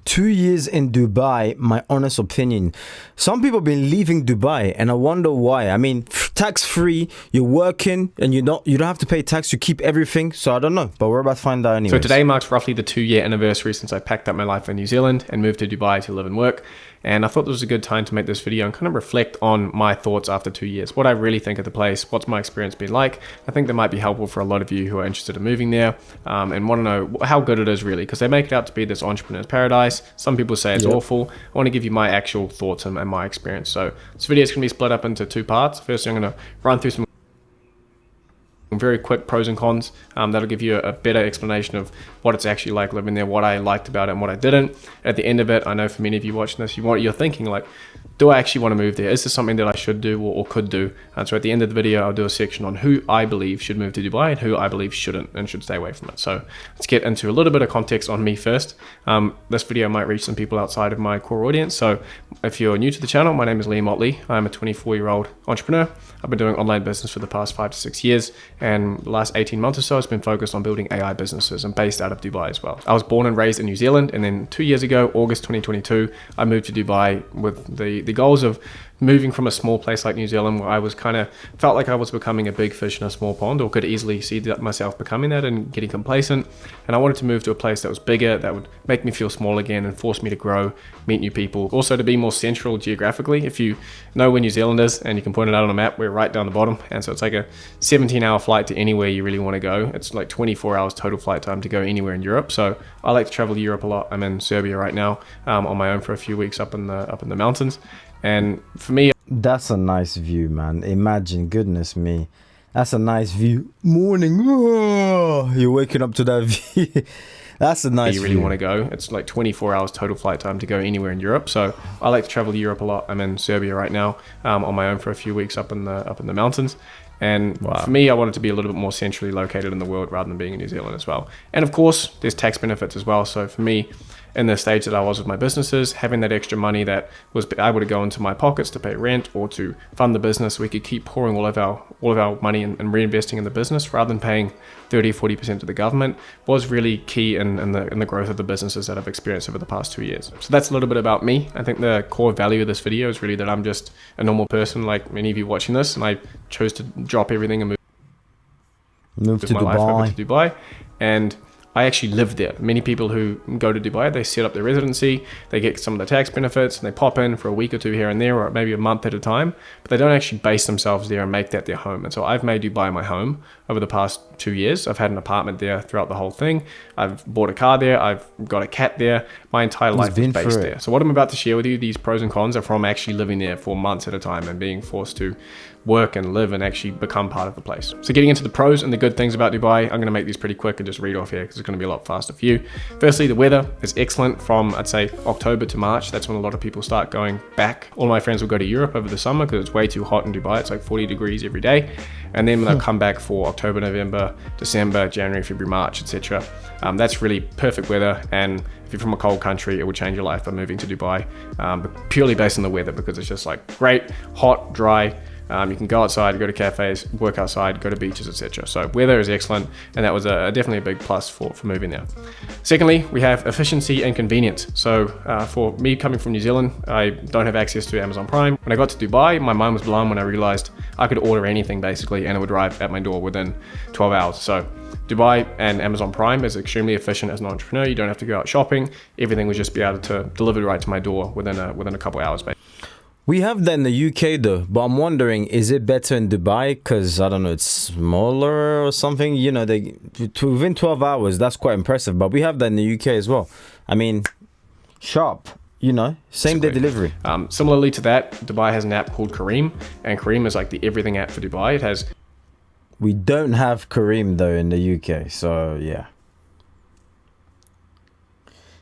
2 years in Dubai, my honest opinion. Some people have been leaving Dubai and I wonder why. I mean, tax free, you're working and you don't have to pay tax, you keep everything. So I don't know, but we're about to find out anyway. So today marks roughly the 2-year anniversary since I packed up my life in New Zealand and moved to Dubai to live and work. And I thought this was a good time to make this video and kind of reflect on my thoughts after 2 years, what I really think of the place, what's my experience been like. I think that might be helpful for a lot of you who are interested in moving there and want to know how good it is really, because they make it out to be this entrepreneur's paradise. Some people say it's awful. I want to give you my actual thoughts and my experience. So this video is going to be split up into 2 parts. Firstly, I'm going to run through some very quick pros and cons. That'll give you a better explanation of what it's actually like living there, what I liked about it and what I didn't. At the end of it, I know for many of you watching this, you're thinking like, do I actually want to move there? Is this something that I should do or could do? And so at the end of the video, I'll do a section on who I believe should move to Dubai and who I believe shouldn't and should stay away from it. So let's get into a little bit of context on me first. This video might reach some people outside of my core audience. So if you're new to the channel, my name is Liam Motley. I'm a 24-year-old entrepreneur. I've been doing online business for the past 5 to 6 years. And the last 18 months or so has been focused on building AI businesses and based out of Dubai as well. I was born and raised in New Zealand. And then 2 years ago, August 2022, I moved to Dubai with the goals of moving from a small place like New Zealand, where I was felt like I was becoming a big fish in a small pond, or could easily see myself becoming that and getting complacent. And I wanted to move to a place that was bigger, that would make me feel small again and force me to grow, meet new people. Also to be more central geographically. If you know where New Zealand is, and you can point it out on a map, we're right down the bottom. And so it's like a 17-hour flight to anywhere you really want to go. It's like 24 hours total flight time to go anywhere in Europe. So I like to travel to Europe a lot. I'm in Serbia right now on my own for a few weeks up in the mountains. And for me, that's a nice view, man. Imagine, goodness me. That's a nice view. Morning. Oh, you're waking up to that view. That's a nice view. You really want to go. It's like 24 hours total flight time to go anywhere in Europe. So I like to travel to Europe a lot. I'm in Serbia right now on my own for a few weeks up in the mountains. And for me, I wanted to be a little bit more centrally located in the world rather than being in New Zealand as well. And of course, there's tax benefits as well. So for me, in the stage that I was with my businesses, having that extra money that was able to go into my pockets to pay rent or to fund the business, we could keep pouring all of our money and reinvesting in the business rather than paying 30 or 40% to the government, was really key in the growth of the businesses that I've experienced over the past 2 years. So that's a little bit about me. I think the core value of this video is really that I'm just a normal person like many of you watching this, and I chose to drop everything and move to my life over to Dubai. And I actually lived there. Many people who go to Dubai, they set up their residency, they get some of the tax benefits, and they pop in for a week or two here and there, or maybe a month at a time, but they don't actually base themselves there and make that their home. And so I've made Dubai my home over the past 2 years. I've had an apartment there throughout the whole thing. I've bought a car there. I've got a cat there. My entire life is based there. So what I'm about to share with you, these pros and cons, are from actually living there for months at a time and being forced to work and live and actually become part of the place. So getting into the pros and the good things about Dubai, I'm going to make these pretty quick and just read off here because it's going to be a lot faster for you. Firstly, the weather is excellent from, I'd say, October to March. That's when a lot of people start going back. All my friends will go to Europe over the summer because it's way too hot in Dubai. It's like 40 degrees every day. And then they'll come back for October, November, December, January, February, March, etc. That's really perfect weather. And if you're from a cold country, it will change your life by moving to Dubai, but purely based on the weather, because it's just like great, hot, dry. You can go outside, go to cafes, work outside, go to beaches, etc. So weather is excellent, and that was definitely a big plus for moving there. Secondly, we have efficiency and convenience. So for me coming from New Zealand, I don't have access to Amazon Prime. When I got to Dubai, my mind was blown when I realized I could order anything basically, and it would arrive at my door within 12 hours. So Dubai and Amazon Prime is extremely efficient as an entrepreneur. You don't have to go out shopping. Everything would just be able to deliver right to my door within a couple hours, basically. We have that in the UK though, but I'm wondering, is it better in Dubai? Because I don't know, it's smaller or something. You know, within 12 hours, that's quite impressive. But we have that in the UK as well. I mean, sharp, you know, same day delivery. Similarly to that, Dubai has an app called Careem, and Careem is like the everything app for Dubai. It has. We don't have Careem though in the UK, so yeah.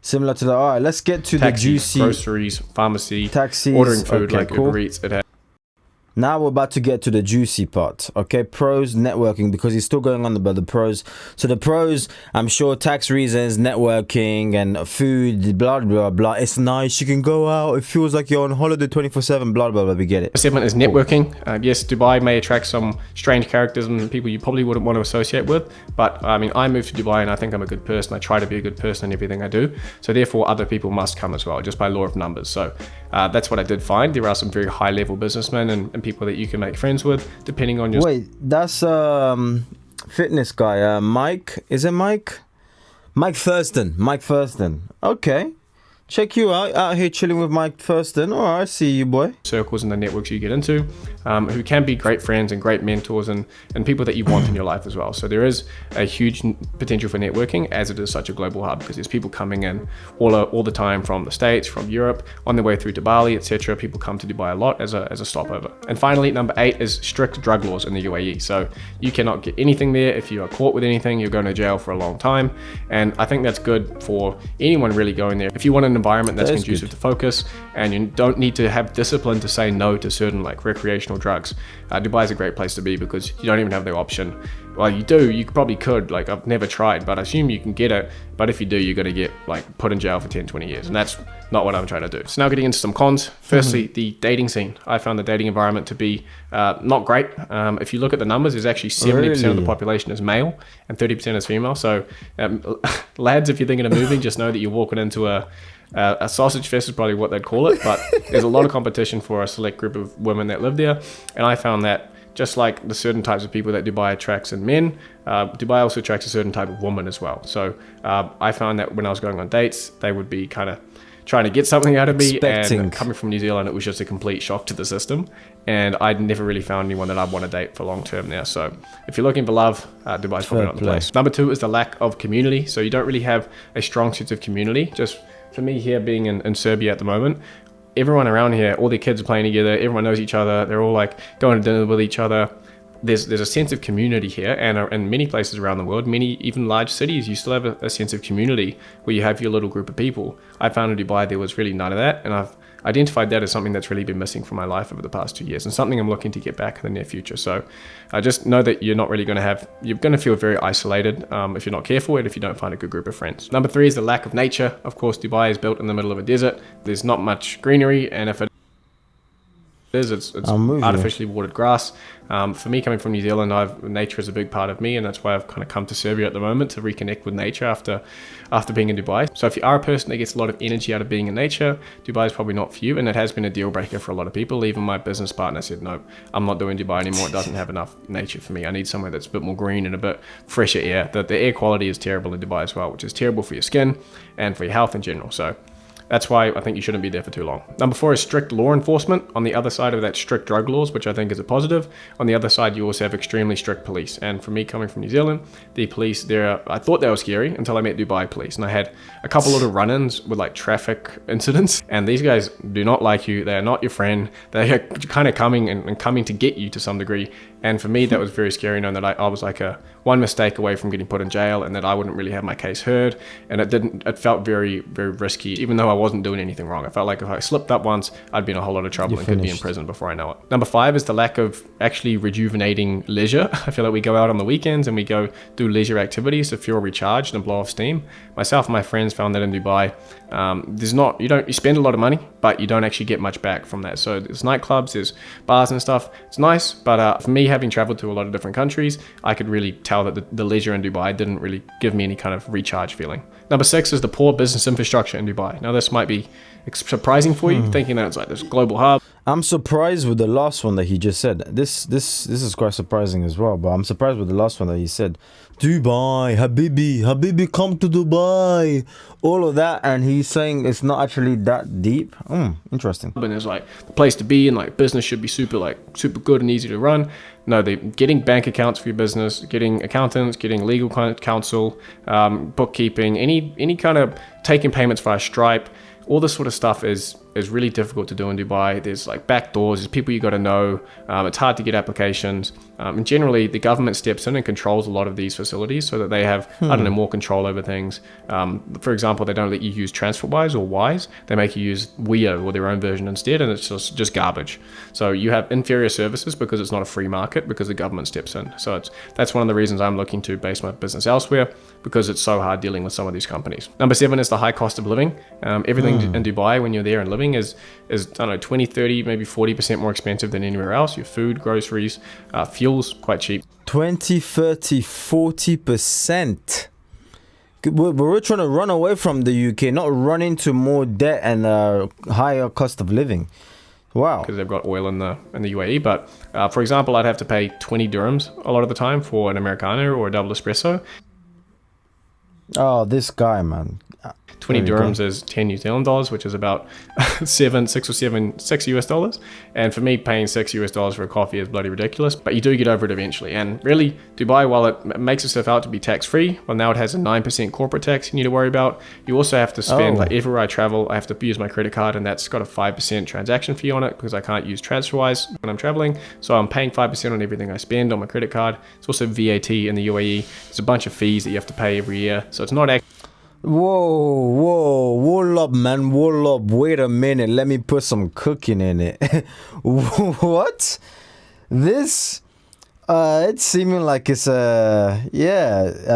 Similar to that. All right, let's get to taxi, the juicy groceries, pharmacy, taxis, ordering food, okay, like cool. Uber Eats. It has Now we're about to get to the juicy part, okay? Pros, networking, because he's still going on about the pros. So the pros, I'm sure, tax reasons, networking, and food, blah, blah, blah. It's nice. You can go out. It feels like you're on holiday 24/7, blah, blah, blah. We get it. The segment is networking. Yes, Dubai may attract some strange characters and people you probably wouldn't want to associate with. But I mean, I moved to Dubai and I think I'm a good person. I try to be a good person in everything I do. So therefore, other people must come as well, just by law of numbers. So that's what I did find. There are some very high level businessmen and people that you can make friends with, depending on your... Wait, that's fitness guy. Mike? Is it Mike? Mike Thurston. Mike Thurston. Okay. Check you out here chilling with Mike Thurston. All right, I see you, boy. Circles and the networks you get into, who can be great friends and great mentors and people that you want in your life as well. So there is a huge potential for networking, as it is such a global hub, because there's people coming in all the time from the States, from Europe, on their way through to Bali, etc. People come to Dubai a lot as a stopover. And finally, number 8 is strict drug laws in the UAE. So you cannot get anything there. If you are caught with anything, you're going to jail for a long time. And I think that's good for anyone really going there. If you want an environment that's conducive to focus, and you don't need to have discipline to say no to certain like recreational drugs, Dubai is a great place to be because you don't even have the option. Well, you do, you probably could, like I've never tried, but I assume you can get it. But if you do, you're going to get like put in jail for 10, 20 years. And that's not what I'm trying to do. So now getting into some cons. Firstly, the dating scene. I found the dating environment to be not great. If you look at the numbers, there's actually 70% of the population is male and 30% is female. So lads, if you're thinking of moving, just know that you're walking into a sausage fest is probably what they'd call it, but there's a lot of competition for a select group of women that live there. And I found that just like the certain types of people that Dubai attracts in men, Dubai also attracts a certain type of woman as well. So I found that when I was going on dates, they would be kind of trying to get something out of me, and coming from New Zealand, it was just a complete shock to the system, and I'd never really found anyone that I'd want to date for long term there. So if you're looking for love, Dubai's probably not the place. Number 2 is the lack of community. So you don't really have a strong sense of community. Just for me here, being in Serbia at the moment, everyone around here, all their kids are playing together, everyone knows each other, they're all like going to dinner with each other. There's a sense of community here, and in many places around the world, many even large cities, you still have a sense of community where you have your little group of people. I found in Dubai there was really none of that, and I've identified that as something that's really been missing from my life over the past 2 years, and something I'm looking to get back in the near future. So I just know that you're going to feel very isolated if you're not careful, and if you don't find a good group of friends. Number 3 is the lack of nature. Of course, Dubai is built in the middle of a desert. There's not much greenery, and if it's artificially watered grass. For me, coming from New Zealand, nature is a big part of me, and that's why I've kind of come to Serbia at the moment to reconnect with nature after being in Dubai. So if you are a person that gets a lot of energy out of being in nature, Dubai is probably not for you, and it has been a deal breaker for a lot of people. Even my business partner said, no, I'm not doing Dubai anymore. It doesn't have enough nature for me. I need somewhere that's a bit more green and a bit fresher air. The air quality is terrible in Dubai as well, which is terrible for your skin and for your health in general. So that's why I think you shouldn't be there for too long. Number 4 is strict law enforcement. On the other side of that, strict drug laws, which I think is a positive. On the other side, you also have extremely strict police. And for me, coming from New Zealand, the police there, I thought they were scary until I met Dubai police. And I had a couple little run-ins with like traffic incidents. And these guys do not like you. They are not your friend. They are kind of coming to get you to some degree. And for me, that was very scary, knowing that I was like one mistake away from getting put in jail, and that I wouldn't really have my case heard. And it felt very, very risky, even though I wasn't doing anything wrong. I felt like if I slipped up once, I'd be in a whole lot of trouble and could be in prison before I know it. Number 5 is the lack of actually rejuvenating leisure. I feel like we go out on the weekends and we go do leisure activities to feel recharged and blow off steam. Myself and my friends found that in Dubai, you spend a lot of money, but you don't actually get much back from that. So there's nightclubs, there's bars and stuff. It's nice, but for me, having traveled to a lot of different countries, I could really tell that the leisure in Dubai didn't really give me any kind of recharge feeling. Number 6 is the poor business infrastructure in Dubai. Now, this might be surprising for you, thinking that it's like this global hub. I'm surprised with the last one that he just said. This is quite surprising as well, but I'm surprised with the last one that he said. Dubai, Habibi, come to Dubai. All of that, and he's saying it's not actually that deep. Interesting. And it's like the place to be, and like business should be super good and easy to run. No, they're getting bank accounts for your business, getting accountants, getting legal counsel, bookkeeping, any kind of taking payments via Stripe. All this sort of stuff is really difficult to do in Dubai. There's like back doors, there's people you got to know. It's hard to get applications. And generally, the government steps in and controls a lot of these facilities so that they have, I don't know, more control over things. For example, they don't let you use TransferWise or Wise. They make you use Weo or their own version instead, and it's just garbage. So you have inferior services because it's not a free market, because the government steps in. So that's one of the reasons I'm looking to base my business elsewhere, because it's so hard dealing with some of these companies. Number 7 is the high cost of living. Everything in Dubai when you're there and living is I don't know, 20, 30, maybe 40% more expensive than anywhere else. Your food, groceries, fuel's quite cheap. 20, 30, 40%. We're trying to run away from the UK, not run into more debt and higher cost of living. Wow. Because they've got oil in the UAE. But for example, I'd have to pay 20 dirhams a lot of the time for an Americano or a double espresso. Oh, this guy, man. 20 dirhams is 10 New Zealand dollars, which is about $6 US dollars. And for me, paying $6 US for a coffee is bloody ridiculous, but you do get over it eventually. And really, Dubai, while it makes itself out to be tax-free, well, now it has a 9% corporate tax you need to worry about. You also have to spend, like everywhere I travel, I have to use my credit card, and that's got a 5% transaction fee on it because I can't use TransferWise when I'm traveling. So I'm paying 5% on everything I spend on my credit card. It's also VAT in the UAE. There's a bunch of fees that you have to pay every year. So it's not actually... Whoa, hold up, man, hold up, wait a minute, let me put some cooking in it. What? This, it's seeming like it's I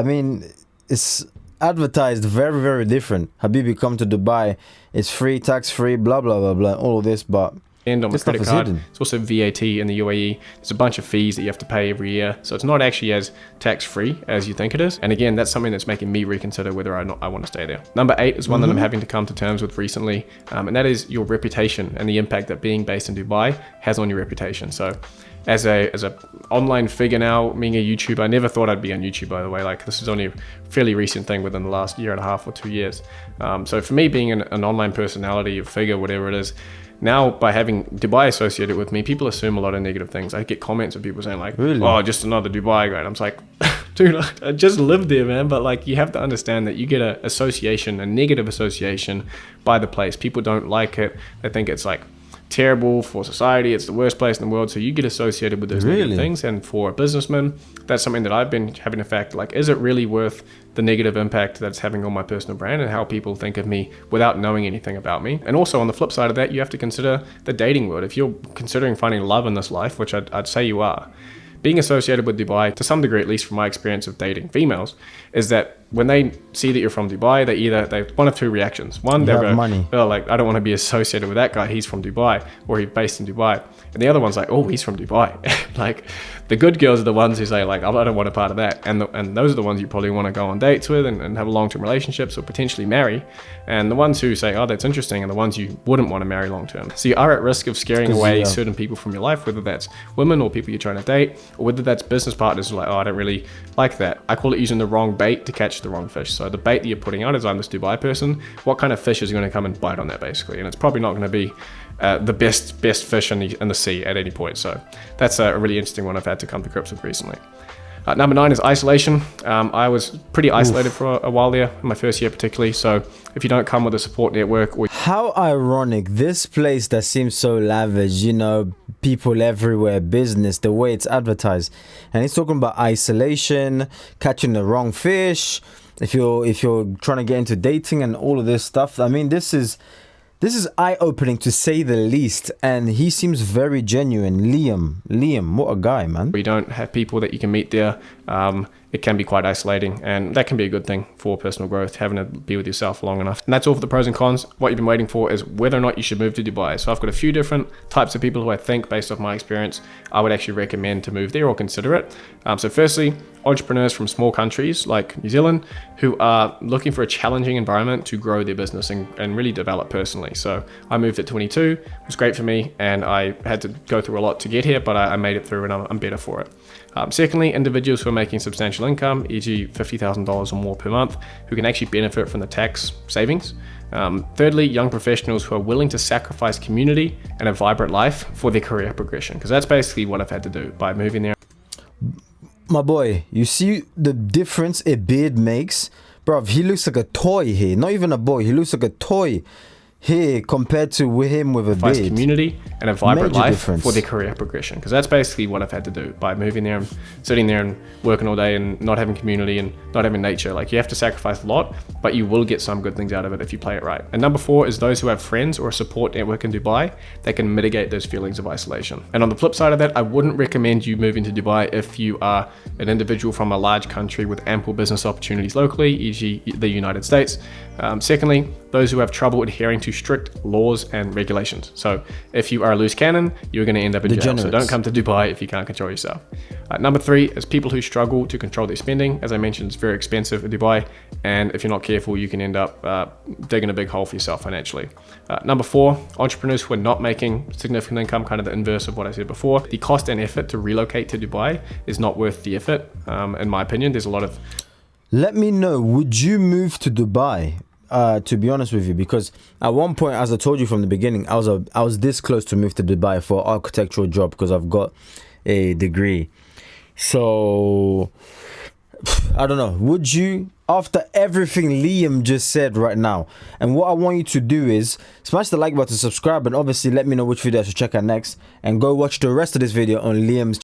mean, it's advertised very, very different. Habibi, come to Dubai, it's free, tax-free, blah, blah, blah, blah, all of this, but... on my credit card. It's also VAT in the UAE. There's a bunch of fees that you have to pay every year. So it's not actually as tax-free as you think it is. And again, that's something that's making me reconsider whether or not I want to stay there. Number 8 is one that I'm having to come to terms with recently. And that is your reputation and the impact that being based in Dubai has on your reputation. So as a online figure now, being a YouTuber, I never thought I'd be on YouTube, by the way. Like, this is only a fairly recent thing within the last year and a half or 2 years. So for me, being an online personality, a figure, whatever it is, now, by having Dubai associated with me, people assume a lot of negative things. I get comments of people saying like, really? Oh, just another Dubai guy. And I'm just like, dude, I just lived there, man. But like, you have to understand that you get a negative association by the place. People don't like it. They think it's like terrible for society. It's the worst place in the world. So you get associated with those negative things. And for a businessman, that's something that I've been having to factor. Like, is it really worth the negative impact that's having on my personal brand and how people think of me without knowing anything about me? And also on the flip side of that, you have to consider the dating world. If you're considering finding love in this life, which I'd say you are, being associated with Dubai, to some degree, at least from my experience of dating females, is that when they see that you're from Dubai, they one of two reactions. One, they're money. Oh, like, I don't want to be associated with that guy. He's from Dubai, or he's based in Dubai. And the other one's like, oh, he's from Dubai. Like, the good girls are the ones who say like, I don't want a part of that. And those are the ones you probably want to go on dates with and have long-term relationships or potentially marry. And the ones who say, oh, that's interesting, are the ones you wouldn't want to marry long-term. So you are at risk of scaring away certain people from your life, whether that's women or people you're trying to date, or whether that's business partners who are like, oh, I don't really like that. I call it using the wrong bait to catch the wrong fish. So the bait that you're putting out is, I'm this Dubai person. What kind of fish is going to come and bite on that, basically? And it's probably not going to be the best fish in the sea at any point. So that's a really interesting one I've had to come to grips with recently. Number 9 is isolation. I was pretty isolated for a while there, in my first year particularly. So if you don't come with a support network... How ironic, this place that seems so lavish, you know, people everywhere, business, the way it's advertised. And he's talking about isolation, catching the wrong fish, if you're trying to get into dating and all of this stuff. I mean, this is eye-opening to say the least, and he seems very genuine. Liam, what a guy, man. We don't have people that you can meet there. It can be quite isolating, and that can be a good thing for personal growth, having to be with yourself long enough. And that's all for the pros and cons. What you've been waiting for is whether or not you should move to Dubai. So I've got a few different types of people who I think, based off my experience, I would actually recommend to move there or consider it. So firstly, entrepreneurs from small countries like New Zealand who are looking for a challenging environment to grow their business and really develop personally. So I moved at 22, it was great for me, and I had to go through a lot to get here, but I made it through, and I'm better for it. Secondly, individuals who are making substantial income, e.g. $50,000 or more per month, who can actually benefit from the tax savings. Thirdly, young professionals who are willing to sacrifice community and a vibrant life for their career progression, because that's basically what I've had to do by moving there. My boy, you see the difference a beard makes? Bruv, he looks like a toy here. Not even a boy, he looks like a toy. here compared to with him with a sacrifice beard. community and a vibrant Major life difference. for their career progression, because that's basically what I've had to do by moving there and sitting there and working all day and not having community and not having nature. Like, you have to sacrifice a lot, but you will get some good things out of it if you play it right. And number 4 is those who have friends or a support network in Dubai that can mitigate those feelings of isolation. And on the flip side of that, I wouldn't recommend you moving to Dubai if you are an individual from a large country with ample business opportunities locally, e.g. the United States. Secondly, those who have trouble adhering to strict laws and regulations. So if you are a loose cannon, you're going to end up in jail. So Degenerates. don't come to Dubai if you can't control yourself. Number 3 is people who struggle to control their spending. As I mentioned, it's very expensive in Dubai, and if you're not careful, you can end up digging a big hole for yourself financially. Number 4, entrepreneurs who are not making significant income, kind of the inverse of what I said before. The cost and effort to relocate to Dubai is not worth the effort, in my opinion. There's a lot of Let me know, would you move to Dubai? To be honest with you, because at one point, as I told you from the beginning, I was this close to move to Dubai for an architectural job because I've got a degree. So I don't know. Would you, after everything Liam just said right now? And what I want you to do is smash the like button, subscribe, and obviously let me know which video I should check out next. And go watch the rest of this video on Liam's